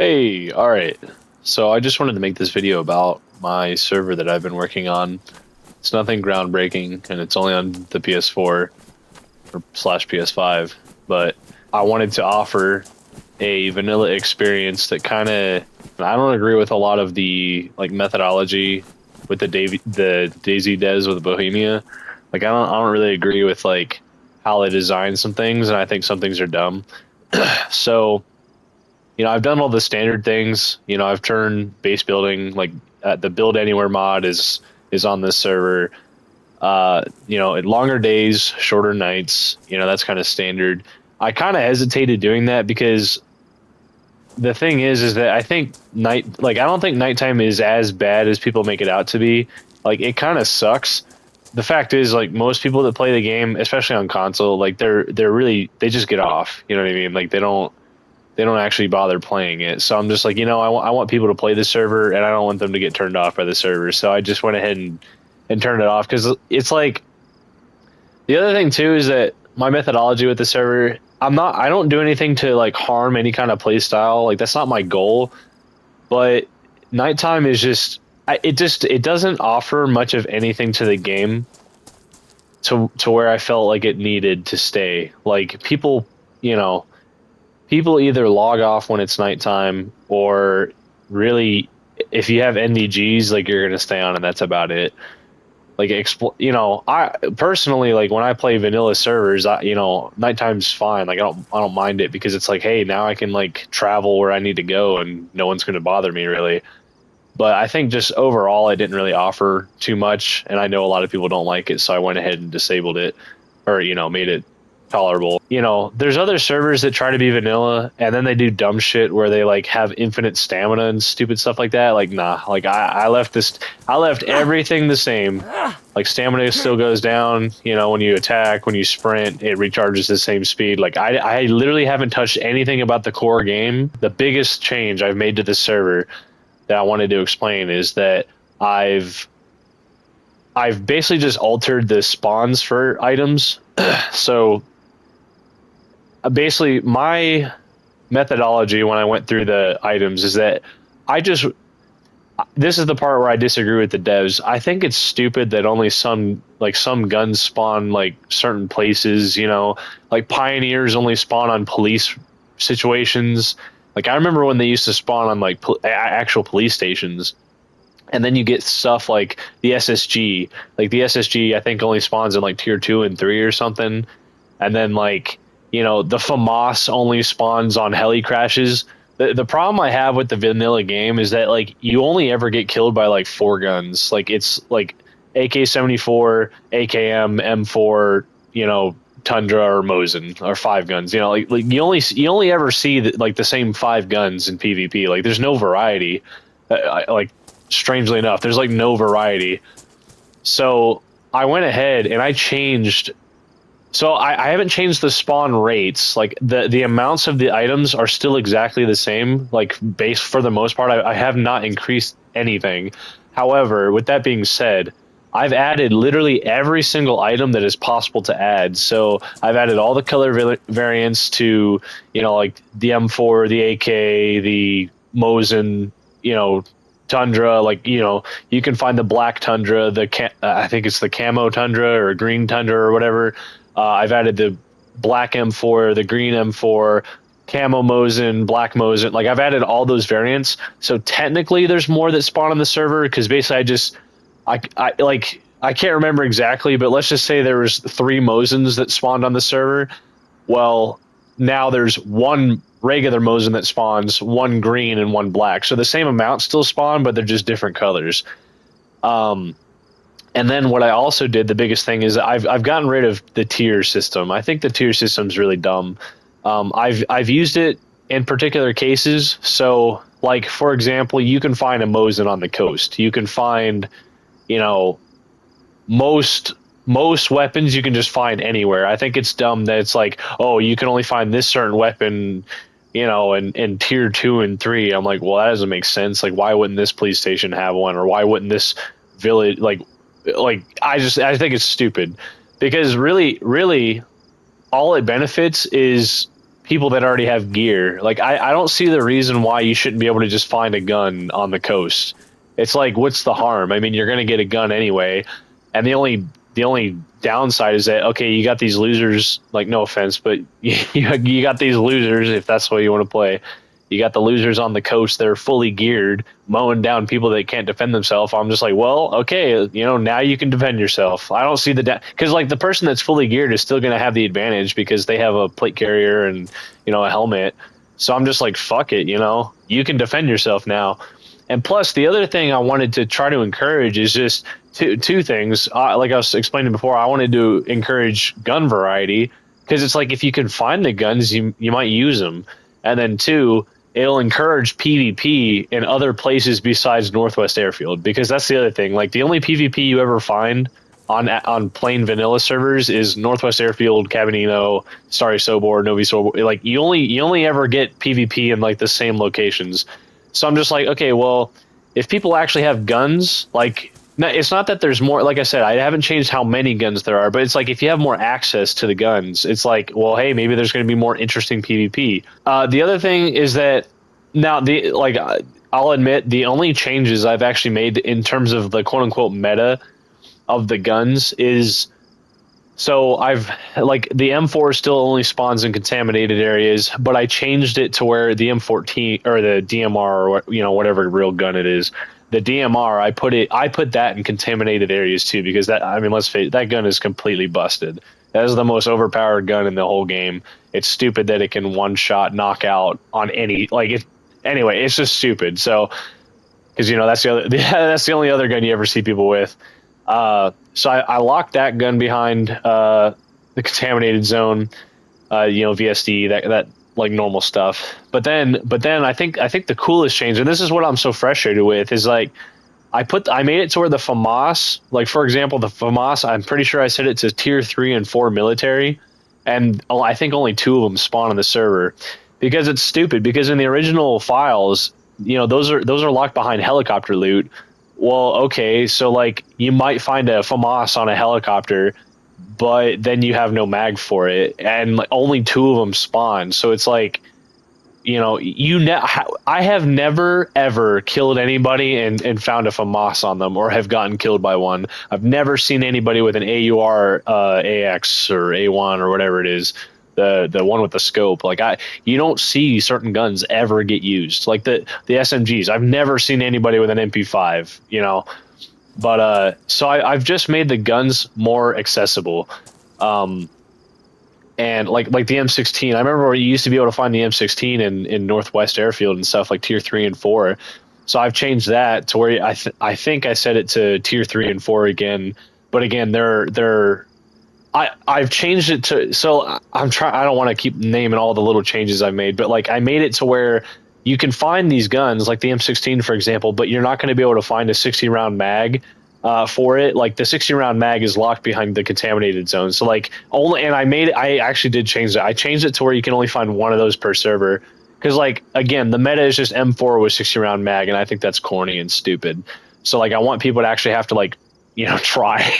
Hey, all right. So I just wanted to make this video about my server that I've been working on. It's nothing groundbreaking, and it's only on the PS4 or slash PS5. But I wanted to offer a vanilla experience that kind of I don't agree with a lot of the like methodology with the DayZ devs with Bohemia. Like I don't really agree with like how they design some things, and I think some things are dumb. So I've done all the standard things. I've turned base building like the build anywhere mod is on this server. Longer days, shorter nights. That's kind of standard. I kind of hesitated doing that because the thing is that I think I don't think nighttime is as bad as people make it out to be. Like it kind of sucks. The fact is, like most people that play the game, especially on console, like they just get off. You know what I mean? Like they don't actually bother playing it. So I'm just like, I want people to play the server, and I don't want them to get turned off by the server. So I just went ahead and turned it off because it's like the other thing too is that my methodology with the server, I don't do anything to like harm any kind of play style. Like that's not my goal. But nighttime is it doesn't offer much of anything to the game to where I felt like it needed to stay. Like people either log off when it's nighttime, or really, if you have NVGs, like you're gonna stay on, and that's about it. Like, I personally, like when I play vanilla servers, nighttime's fine. Like I don't mind it because it's like, hey, now I can like travel where I need to go, and no one's gonna bother me really. But I think just overall, it didn't really offer too much, and I know a lot of people don't like it, so I went ahead and disabled it, or made it tolerable. There's other servers that try to be vanilla, and then they do dumb shit where they like have infinite stamina and stupid stuff like that. Like nah, like I left everything the same. Like stamina still goes down. When you attack, when you sprint, it recharges the same speed. Like I literally haven't touched anything about the core game. The biggest change I've made to this server that I wanted to explain is that I've basically just altered the spawns for items. So basically my methodology when I went through the items is that this is the part where I disagree with the devs. I think it's stupid that only some guns spawn like certain places, like pioneers only spawn on police situations. Like I remember when they used to spawn on like actual police stations. And then you get stuff like the SSG. Like the SSG I think only spawns in like tier 2 and 3 or something. And then like the FAMAS only spawns on heli crashes. The problem I have with the vanilla game is that like you only ever get killed by like 4 guns. Like it's like AK-74, AKM, M4, Tundra or Mosin, or 5 guns. Like you only ever see like the same 5 guns in PvP. Like there's no variety. Like strangely enough, there's like no variety. So I went ahead and I changed. So I haven't changed the spawn rates. Like the amounts of the items are still exactly the same, like base for the most part. I have not increased anything. However, with that being said, I've added literally every single item that is possible to add. So I've added all the color variants to, like the M4, the AK, the Mosin, Tundra. Like, you can find the black Tundra, I think it's the camo Tundra or green Tundra or whatever. I've added the black M4, the green M4, camo Mosin, black Mosin. Like I've added all those variants. So technically there's more that spawn on the server because basically I can't remember exactly, but let's just say there was 3 Mosins that spawned on the server. Well, now there's 1 regular Mosin that spawns, 1 green and 1 black. So the same amount still spawn, but they're just different colors. And then what I also did, the biggest thing is I've gotten rid of the tier system. I think the tier system is really dumb. I've used it in particular cases. So, like for example, you can find a Mosin on the coast. You can find, most weapons you can just find anywhere. I think it's dumb that it's like, oh, you can only find this certain weapon, in tier 2 and 3. I'm like, well, that doesn't make sense. Like, why wouldn't this police station have one, or why wouldn't this village like I think it's stupid because really all it benefits is people that already have gear. Like I don't see the reason why you shouldn't be able to just find a gun on the coast. It's like, what's the harm? I mean, you're gonna get a gun anyway, and the only downside is that, okay, you got these losers. Like, no offense, but you got these losers, if that's the way you want to play. You got the losers on the coast that are fully geared, mowing down people that can't defend themselves. I'm just like, well, okay, now you can defend yourself. I don't see because like the person that's fully geared is still going to have the advantage because they have a plate carrier and a helmet. So I'm just like, fuck it, you can defend yourself now. And plus, the other thing I wanted to try to encourage is just two things. Like I was explaining before, I wanted to encourage gun variety because it's like if you can find the guns, you might use them. And then two, it'll encourage PvP in other places besides Northwest Airfield, because that's the other thing. Like the only PvP you ever find on plain vanilla servers is Northwest Airfield, Cabanino, Starry Sobor, Novi Sobor. Like you only ever get PvP in like the same locations. So I'm just like, okay, well, if people actually have guns, like, it's not that there's more. Like I said, I haven't changed how many guns there are, but it's like if you have more access to the guns, it's like, well, hey, maybe there's going to be more interesting PvP. The other thing is that now I'll admit the only changes I've actually made in terms of the quote unquote meta of the guns is, so I've like the M4 still only spawns in contaminated areas, but I changed it to where the M14 or the DMR or whatever real gun it is, the DMR, I put that in contaminated areas too, because let's face it, that gun is completely busted. That is the most overpowered gun in the whole game. It's stupid that it can one shot knock out on any anyway, it's just stupid. So because that's the only other gun you ever see people with. So I locked that gun behind the contaminated zone, VSD, that like normal stuff. But then I think the coolest change, and this is what I'm so frustrated with, is like I made it to where the FAMAS, like for example, the FAMAS, I'm pretty sure I set it to tier 3 and 4 military, and I think only 2 of them spawn on the server, because it's stupid. Because in the original files, those are locked behind helicopter loot. Well, okay, so like you might find a FAMAS on a helicopter, but then you have no mag for it, and like only 2 of them spawn. So it's like, I have never ever killed anybody and found a FAMAS on them, or have gotten killed by one. I've never seen anybody with an AUR AX or A1 or whatever it is, the one with the scope. Like you don't see certain guns ever get used, like the SMGs. I've never seen anybody with an MP5, But so I've just made the guns more accessible, and like the M16. I remember where you used to be able to find the M16 in Northwest Airfield and stuff, like tier 3 and 4. So I've changed that to where I think I set it to tier 3 and 4 again. But again, I've changed it to, so I don't want to keep naming all the little changes I made, but like I made it to where you can find these guns, like the M16, for example, but you're not going to be able to find a 60-round mag for it. Like the 60-round mag is locked behind the contaminated zone. So like I actually did change it. I changed it to where you can only find one of those per server. Because like, again, the meta is just M4 with 60-round mag, and I think that's corny and stupid. So like I want people to actually have to like, try.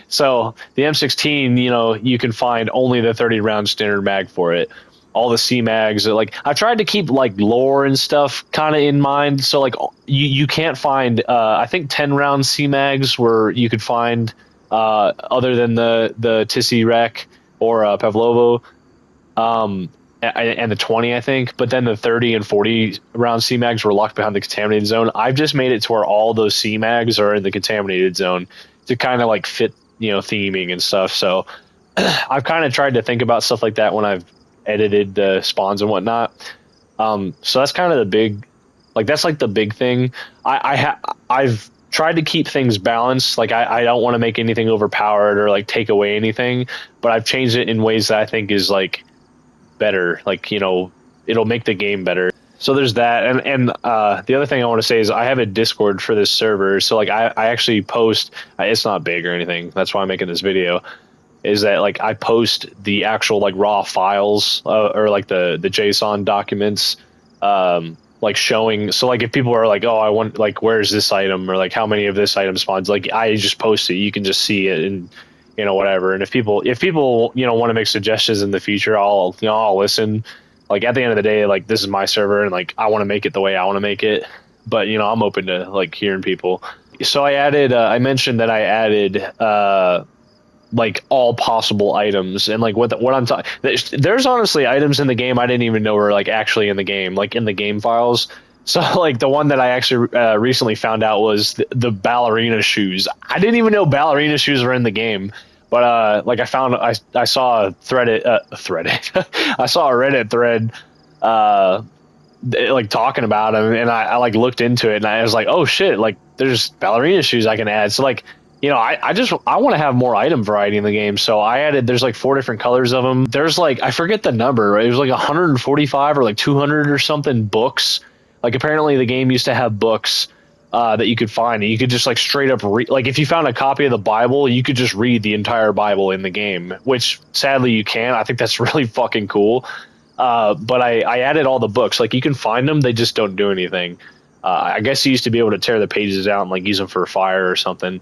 So the M16, you can find only the 30-round standard mag for it. All the C mags, like I tried to keep like lore and stuff kind of in mind. So like you can't find I think 10-round C mags where you could find other than the Tissy Rec or Pavlovo, and the 20, I think. But then the 30 and 40-round C mags were locked behind the contaminated zone. I've just made it to where all those C mags are in the contaminated zone to kind of like fit theming and stuff. So I've kind of tried to think about stuff like that when I've edited the spawns and whatnot. So that's kind of the big, like that's like the big thing. I've tried to keep things balanced. Like I don't want to make anything overpowered or like take away anything, but I've changed it in ways that I think is like better. Like, it'll make the game better. So there's that. And the other thing I want to say is I have a Discord for this server. So like I actually post, it's not big or anything, that's why I'm making this video, is that like I post the actual like raw files or like the JSON documents, like showing. So like if people are like, oh, I want, like, where's this item, or like how many of this item spawns, like I just post it. You can just see it, and whatever. And if people want to make suggestions in the future, I'll listen. Like at the end of the day, like this is my server and like I want to make it the way I want to make it. But I'm open to like hearing people. So I mentioned that I added like all possible items, and like what I'm talking, there's honestly items in the game I didn't even know were like actually in the game, like in the game files. So like the one that I actually recently found out was the ballerina shoes. I didn't even know ballerina shoes were in the game, but like I saw a threaded I saw a Reddit thread like talking about them, and I like looked into it, and I was like, oh shit, like there's ballerina shoes I can add. So like I want to have more item variety in the game, so there's like 4 different colors of them. There's like, I forget the number, right? It was like 145 or like 200 or something books. Like apparently the game used to have books that you could find, and you could just like straight up like if you found a copy of the Bible, you could just read the entire Bible in the game, which sadly you can't. I think that's really fucking cool. But I added all the books. Like you can find them, they just don't do anything. I guess you used to be able to tear the pages out and like use them for fire or something.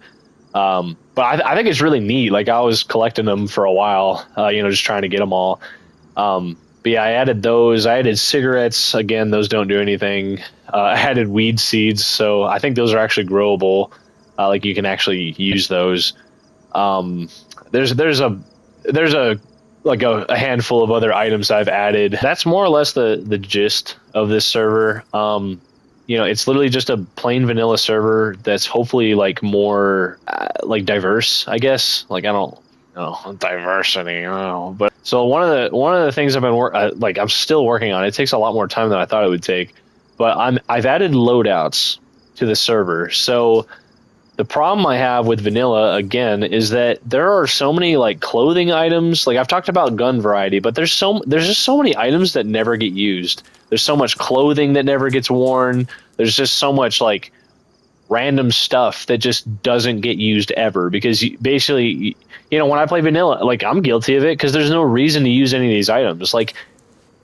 But I think it's really neat. Like I was collecting them for a while, just trying to get them all. But yeah, I added those. I added cigarettes. Again, those don't do anything. I added weed seeds, so I think those are actually growable. Like you can actually use those. There's a handful of other items I've added. That's more or less the gist of this server. It's literally just a plain vanilla server that's hopefully like more like diverse, I guess. Like I don't know, diversity, but so one of the things I've been I'm still working on. It takes a lot more time than I thought it would take, but I've added loadouts to the server. So the problem I have with vanilla again is that there are so many like clothing items. Like I've talked about gun variety, but there's just so many items that never get used. There's so much clothing that never gets worn. There's just so much like random stuff that just doesn't get used ever, because basically, when I play vanilla, like I'm guilty of it because there's no reason to use any of these items. Like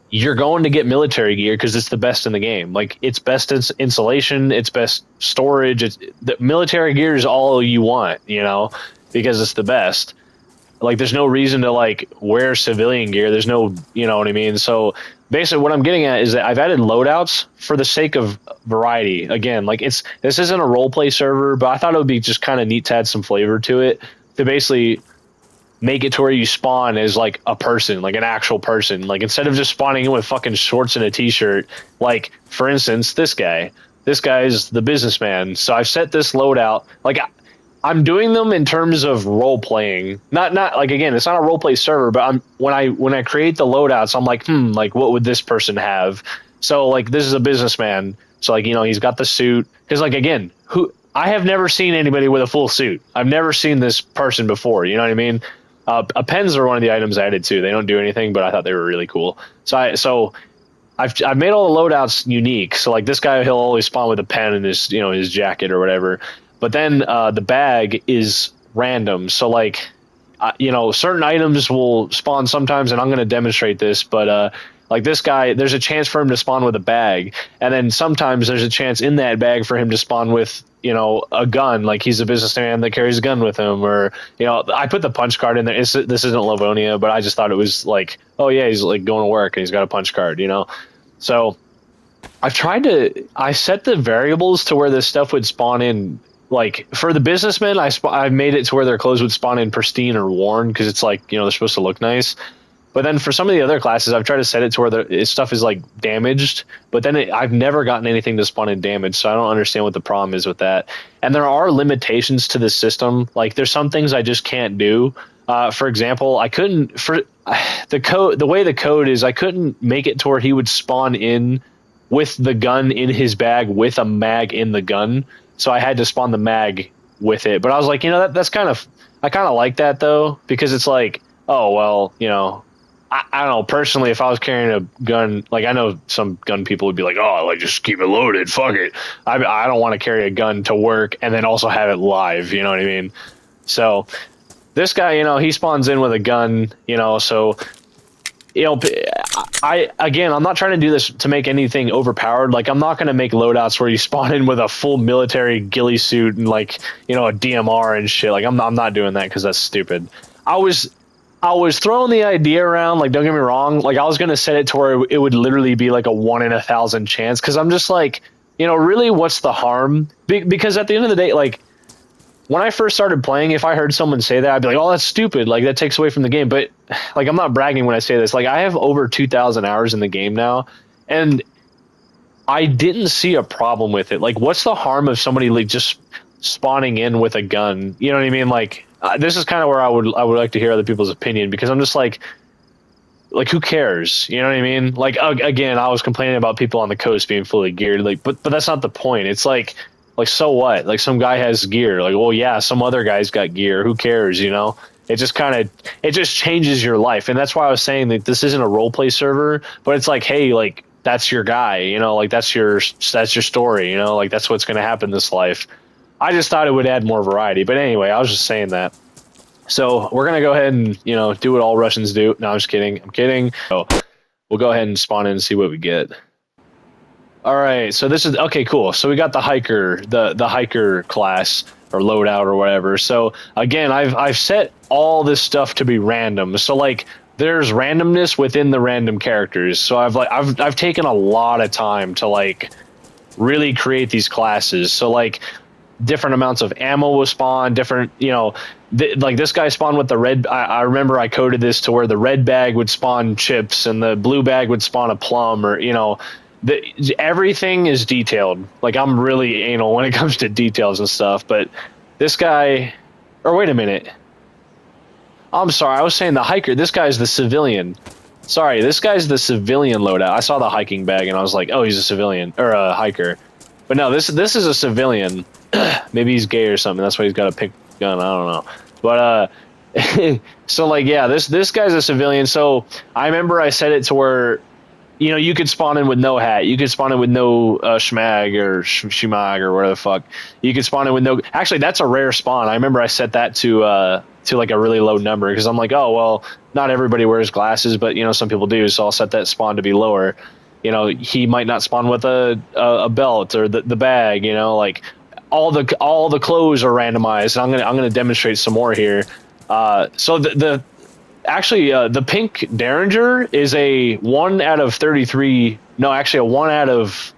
you're going to get military gear because it's the best in the game. Like it's best insulation, it's best storage. The military gear is all you want, because it's the best. Like there's no reason to like wear civilian gear. There's no, you know what I mean? So basically what I'm getting at is that I've added loadouts for the sake of variety. Again, like this isn't a role play server, but I thought it would be just kind of neat to add some flavor to it, to basically make it to where you spawn as like a person, like an actual person. Like instead of just spawning in with fucking shorts and a t-shirt, like for instance, this guy's the businessman. So I've set this loadout, like I'm doing them in terms of role playing, not like, again, it's not a role play server, but when I create the loadouts, I'm like, like what would this person have? So like, this is a businessman. So like, he's got the suit. Cause like, again, I have never seen anybody with a full suit. I've never seen this person before. You know what I mean? Pens are one of the items I added too. They don't do anything, but I thought they were really cool. So I've made all the loadouts unique. So like this guy, he'll always spawn with a pen in his, his jacket or whatever. But then the bag is random. So like, certain items will spawn sometimes, and I'm going to demonstrate this, but like this guy, there's a chance for him to spawn with a bag. And then sometimes there's a chance in that bag for him to spawn with, a gun. Like he's a businessman that carries a gun with him, or, I put the punch card in there. This isn't Livonia, but I just thought it was like, oh yeah, he's like going to work and he's got a punch card, So I set the variables to where this stuff would spawn in. Like for the businessmen, I made it to where their clothes would spawn in pristine or worn, because it's like, they're supposed to look nice. But then for some of the other classes, I've tried to set it to where the stuff is like damaged, but then I've never gotten anything to spawn in damaged. So I don't understand what the problem is with that. And there are limitations to the system. Like there's some things I just can't do. For example, I couldn't, for the way the code is, I couldn't make it to where he would spawn in with the gun in his bag with a mag in the gun. So I had to spawn the mag with it. But I was like, that's I kind of like that though, because it's like, oh, well, I don't know, personally, if I was carrying a gun, like I know some gun people would be like, oh, like just keep it loaded. Fuck it. I don't want to carry a gun to work and then also have it live. You know what I mean? So this guy, he spawns in with a gun, so, I'm not trying to do this to make anything overpowered. Like, I'm not going to make loadouts where you spawn in with a full military ghillie suit and, like, you know, a DMR and shit. Like, I'm not doing that because that's stupid. I was throwing the idea around, like, don't get me wrong, like, I was going to set it to where it would literally be like a 1 in 1,000 chance, because I'm just like, you know, really, what's the harm? Because at the end of the day, like, when I first started playing, if I heard someone say that, I'd be like, oh, that's stupid. Like, that takes away from the game. But, like, I'm not bragging when I say this. Like, I have over 2,000 hours in the game now, and I didn't see a problem with it. Like, what's the harm of somebody, like, just spawning in with a gun? You know what I mean? Like, this is kind of where I would like to hear other people's opinion, because I'm just like, who cares? You know what I mean? Like, again, I was complaining about people on the coast being fully geared. Like, but that's not the point. It's like, so what? Like, some guy has gear. Like, well, yeah, some other guy's got gear. Who cares, you know? It just changes your life. And that's why I was saying that this isn't a role play server, but it's like, hey, like, that's your guy, you know? Like, that's your story, you know? Like, that's what's going to happen in this life. I just thought it would add more variety. But anyway, I was just saying that. So we're going to go ahead and, you know, do what all Russians do. No, I'm just kidding. I'm kidding. So we'll go ahead and spawn in and see what we get. All right, so this is okay, cool. So we got the hiker, the hiker class or loadout or whatever. So again, I've set all this stuff to be random. So, like, there's randomness within the random characters. So I've taken a lot of time to, like, really create these classes. So, like, different amounts of ammo will spawn, different, you know, like this guy spawned with the red. I remember I coded this to where the red bag would spawn chips and the blue bag would spawn a plum, or, you know. Everything is detailed. Like, I'm really anal when it comes to details and stuff. But this guy, or wait a minute. I'm sorry, I was saying the hiker. This guy's the civilian. Sorry, this guy's the civilian loadout. I saw the hiking bag and I was like, oh, he's a civilian or a hiker. But no, this is a civilian. Maybe he's gay or something. That's why he's got a pink gun. I don't know. But so, like, yeah, this guy's a civilian. So I remember I set it to where, you know, you could spawn in with no hat. You could spawn in with no schmag or shimag or whatever the fuck. You could spawn in with no. Actually, that's a rare spawn. I remember I set that to like a really low number, because I'm like, oh, well, not everybody wears glasses, but, you know, some people do. So I'll set that spawn to be lower. You know, he might not spawn with a belt or the bag. You know, like, all the clothes are randomized. And I'm gonna demonstrate some more here. So actually, the pink Derringer is a 1 out of 33. No, actually, a 1 out of.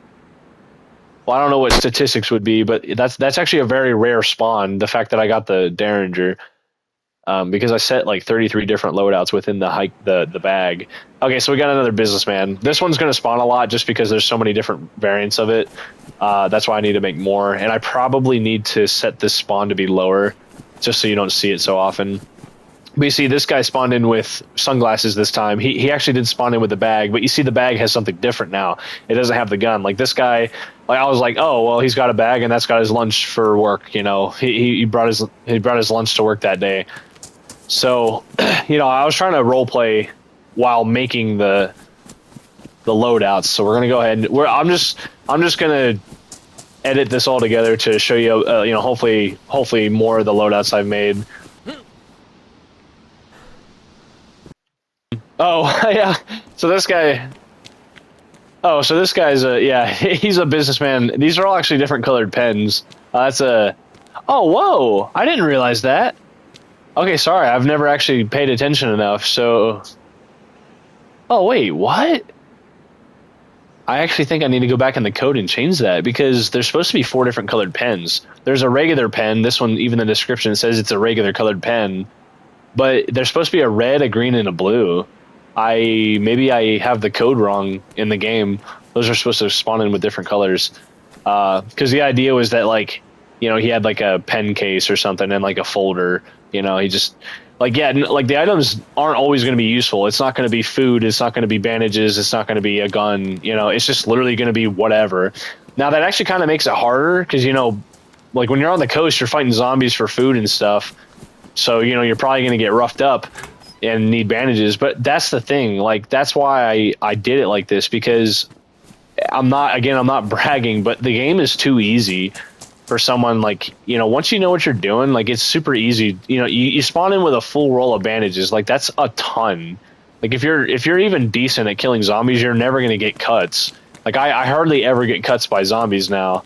Well, I don't know what statistics would be, but that's actually a very rare spawn. The fact that I got the Derringer, because I set like 33 different loadouts within the bag. Okay, so we got another businessman. This one's going to spawn a lot just because there's so many different variants of it. That's why I need to make more, and I probably need to set this spawn to be lower, just so you don't see it so often. But you see, this guy spawned in with sunglasses this time. He actually did spawn in with the bag, but you see the bag has something different now. It doesn't have the gun. Like, this guy, like, I was like, oh, well, he's got a bag and that's got his lunch for work. You know, he brought his lunch to work that day. So, you know, I was trying to role play while making the loadouts. So we're gonna go ahead and I'm just gonna edit this all together to show you, you know, hopefully more of the loadouts I've made. Oh, yeah. So this guy. Oh, so this guy's yeah, he's a businessman. These are all actually different colored pens. That's a. Oh, whoa! I didn't realize that. Okay, sorry, I've never actually paid attention enough. So. Oh wait, what? I actually think I need to go back in the code and change that, because there's supposed to be 4 different colored pens. There's a regular pen. This one, even the description says it's a regular colored pen, but there's supposed to be a red, a green, and a blue. Maybe I have the code wrong in the game. Those are supposed to spawn in with different colors. Because the idea was that, like, you know, he had like a pen case or something and like a folder. You know, he just, like, yeah, like, the items aren't always going to be useful. It's not going to be food. It's not going to be bandages. It's not going to be a gun. You know, it's just literally going to be whatever. Now, that actually kind of makes it harder because, you know, like, when you're on the coast, you're fighting zombies for food and stuff. So, you know, you're probably going to get roughed up and need bandages. But that's the thing. Like, that's why I did it like this, because I'm not bragging, but the game is too easy for someone, like, you know, once you know what you're doing, like, it's super easy. You know, you spawn in with a full roll of bandages. Like, that's a ton. Like if you're even decent at killing zombies, you're never gonna get cuts. Like I hardly ever get cuts by zombies now,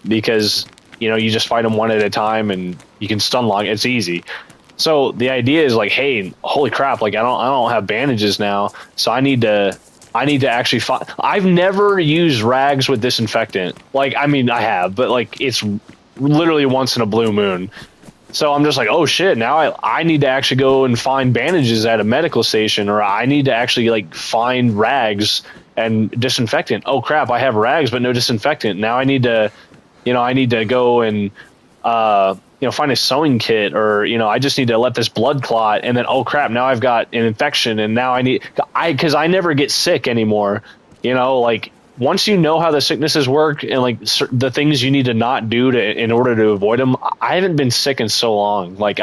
because you know you just fight them one at a time and you can stun lock. It's easy. So the idea is like, hey, holy crap! Like I don't have bandages now, so I need to actually find. I've never used rags with disinfectant. Like I mean I have, but like it's literally once in a blue moon. So I'm just like, oh shit, now I need to actually go and find bandages at a medical station, or I need to actually like find rags and disinfectant. Oh crap, I have rags but no disinfectant. Now I need to, you know, I need to go and you know, find a sewing kit, or you know, I just need to let this blood clot, and then oh crap, now I've got an infection, and now because I never get sick anymore. You know, like once you know how the sicknesses work and like the things you need to not do in order to avoid them, I haven't been sick in so long. Like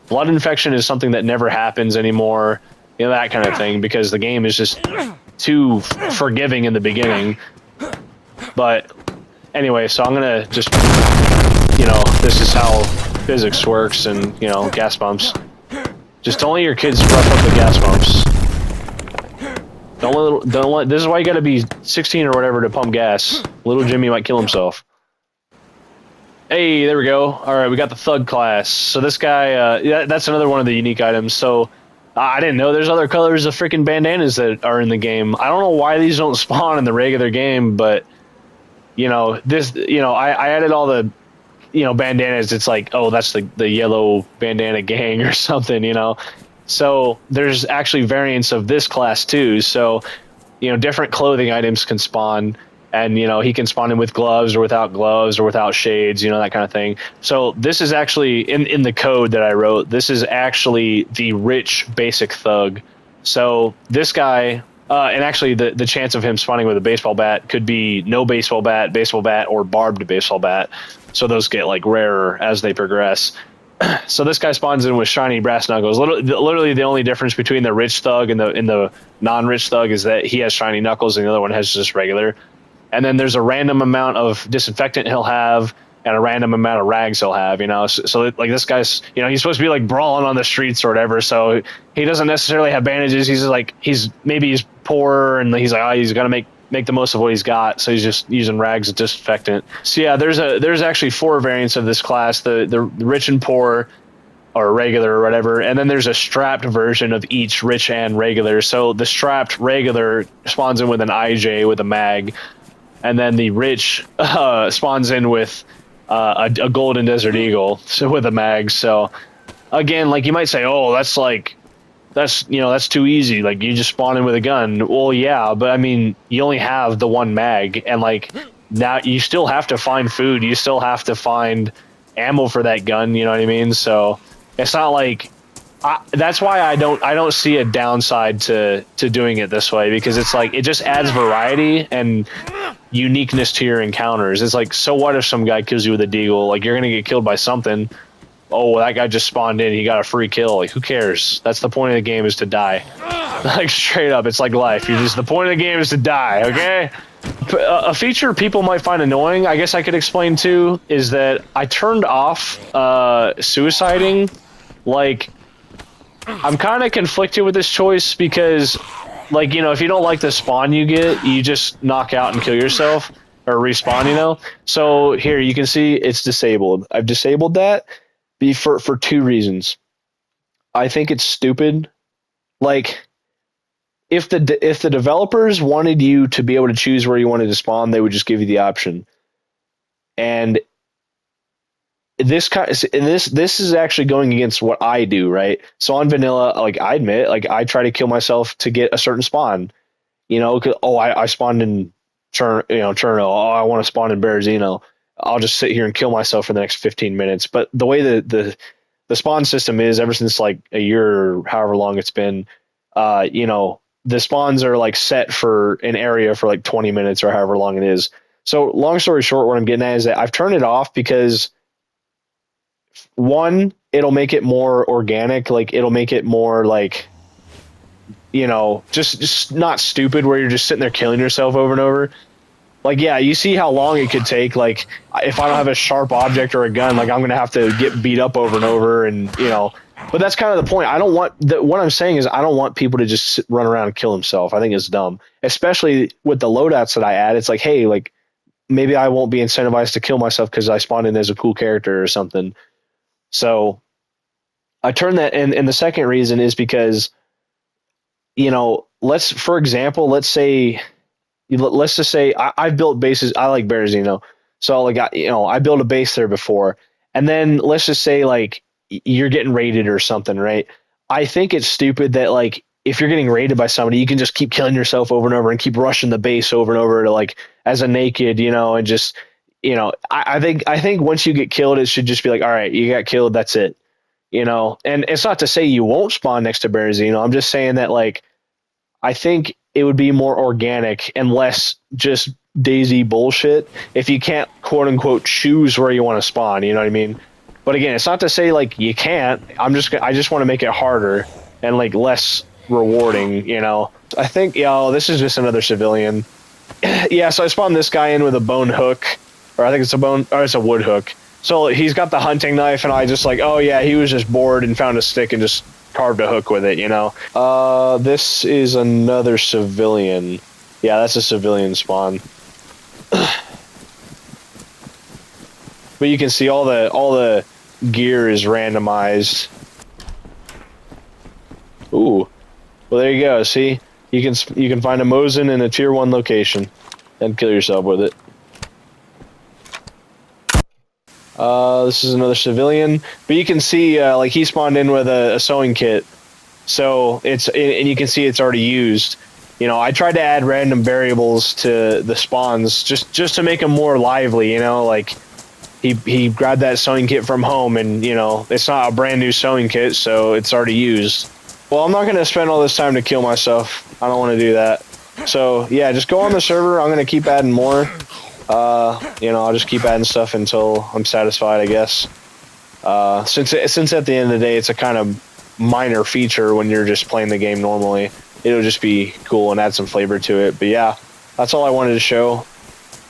blood infection is something that never happens anymore, you know, that kind of thing, because the game is just too forgiving in the beginning. But anyway, so I'm gonna just, you know, this is how physics works, and you know, gas pumps. Just don't let your kids rough up the gas pumps. Don't let. This is why you gotta be 16 or whatever to pump gas. Little Jimmy might kill himself. Hey, there we go. All right, we got the thug class. So this guy, yeah, that's another one of the unique items. So I didn't know there's other colors of freaking bandanas that are in the game. I don't know why these don't spawn in the regular game, but you know, this, you know, I added all the, you know, bandanas. It's like, oh, that's the yellow bandana gang or something, you know. So there's actually variants of this class too. So, you know, different clothing items can spawn, and you know, he can spawn in with gloves or without shades, you know, that kind of thing. So this is actually in the code that I wrote. This is actually the rich basic thug. So this guy, and actually the chance of him spawning with a baseball bat could be no baseball bat, or barbed baseball bat. So those get like rarer as they progress. So this guy spawns in with shiny brass knuckles. Literally the only difference between the rich thug and the non-rich thug is that he has shiny knuckles and the other one has just regular. And then there's a random amount of disinfectant he'll have, and a random amount of rags he'll have, you know. So like this guy's, you know, he's supposed to be like brawling on the streets or whatever, so he doesn't necessarily have bandages. He's just like, he's poor, and he's like, oh, he's gonna make the most of what he's got, so he's just using rags as disinfectant. So yeah, there's actually 4 variants of this class: the rich and poor, or regular or whatever, and then there's a strapped version of each, rich and regular. So the strapped regular spawns in with an IJ with a mag, and then the rich spawns in with a golden desert eagle, so with a mag. So again, like you might say, oh, that's you know, that's too easy. Like you just spawn in with a gun. Well, yeah, but I mean, you only have the one mag, and like now you still have to find food. You still have to find ammo for that gun. You know what I mean? So it's not like that's why I don't see a downside to doing it this way, because it's like it just adds variety and uniqueness to your encounters. It's like, so what if some guy kills you with a deagle? Like you're gonna get killed by something. Oh, well, that guy just spawned in, he got a free kill. Like, who cares? That's the point of the game, is to die. Like, straight up, it's like life. The point of the game is to die, okay? A feature people might find annoying, I guess I could explain too, is that I turned off suiciding. Like, I'm kind of conflicted with this choice, because, like, you know, if you don't like the spawn you get, you just knock out and kill yourself, or respawn, you know? So, here, you can see it's disabled. I've disabled that for 2 reasons. I think it's stupid. Like, if the developers wanted you to be able to choose where you wanted to spawn, they would just give you the option. And this is actually going against what I do, right? So on vanilla, like, I admit, like, I try to kill myself to get a certain spawn. You know, I spawned in Cherno. Oh, I want to spawn in Berezino. I'll just sit here and kill myself for the next 15 minutes. But the way the spawn system is, ever since like a year or however long it's been, you know, the spawns are like set for an area for like 20 minutes or however long it is. So long story short, what I'm getting at is that I've turned it off because, one, it'll make it more organic. Like, it'll make it more like, you know, just not stupid where you're just sitting there killing yourself over and over. Like, yeah, you see how long it could take. Like, if I don't have a sharp object or a gun, like, I'm going to have to get beat up over and over. And, you know, But that's kind of the point. I don't want what I'm saying is I don't want people to just run around and kill themselves. I think it's dumb, especially with the loadouts that I add. It's like, hey, like maybe I won't be incentivized to kill myself because I spawned in as a cool character or something. So I turn that, and the second reason is because, for example, let's just say I've built bases. I like Berezino, so like I built a base there before, and then let's just say like you're getting raided or something, right? I think it's stupid that like if you're getting raided by somebody, you can just keep killing yourself over and over and keep rushing the base over and over to like as a naked, and just I think once you get killed, it should just be like, all right, you got killed, that's it, And it's not to say you won't spawn next to Berezino. I'm just saying that like I think it would be more organic and less just DayZ bullshit if you can't quote unquote choose where you want to spawn. You know what I mean? But again, it's not to say like you can't. I just want to make it harder and like less rewarding. I think this is just another civilian. Yeah, so I spawned this guy in with a bone hook, or I think it's a wood hook. So he's got the hunting knife, and I just like, oh yeah, he was just bored and found a stick and just carved a hook with it, This is another civilian. Yeah, that's a civilian spawn. But you can see all the gear is randomized. Ooh. Well, there you go. See? You can find a Mosin in a tier 1 location and kill yourself with it. This is another civilian, but you can see like he spawned in with a sewing kit, so and you can see it's already used. I tried to add random variables to the spawns just to make them more lively. Like he grabbed that sewing kit from home, and it's not a brand new sewing kit, so it's already used. Well, I'm not gonna spend all this time to kill myself. I don't want to do that. So yeah, just go on the server. I'm gonna keep adding more. I'll just keep adding stuff until I'm satisfied, I guess. Since at the end of the day, it's a kind of minor feature when you're just playing the game normally. It'll just be cool and add some flavor to it. But yeah, that's all I wanted to show.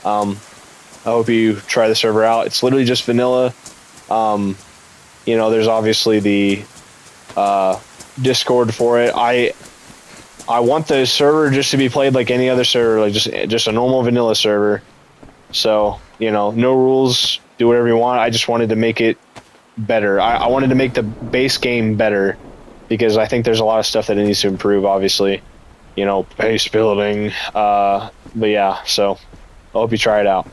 I hope you try the server out. It's literally just vanilla. There's obviously the Discord for it. I want the server just to be played like any other server, like just a normal vanilla server. So, no rules, do whatever you want. I just wanted to make it better. I wanted to make the base game better because I think there's a lot of stuff that it needs to improve, obviously. Base building. But yeah, so I hope you try it out.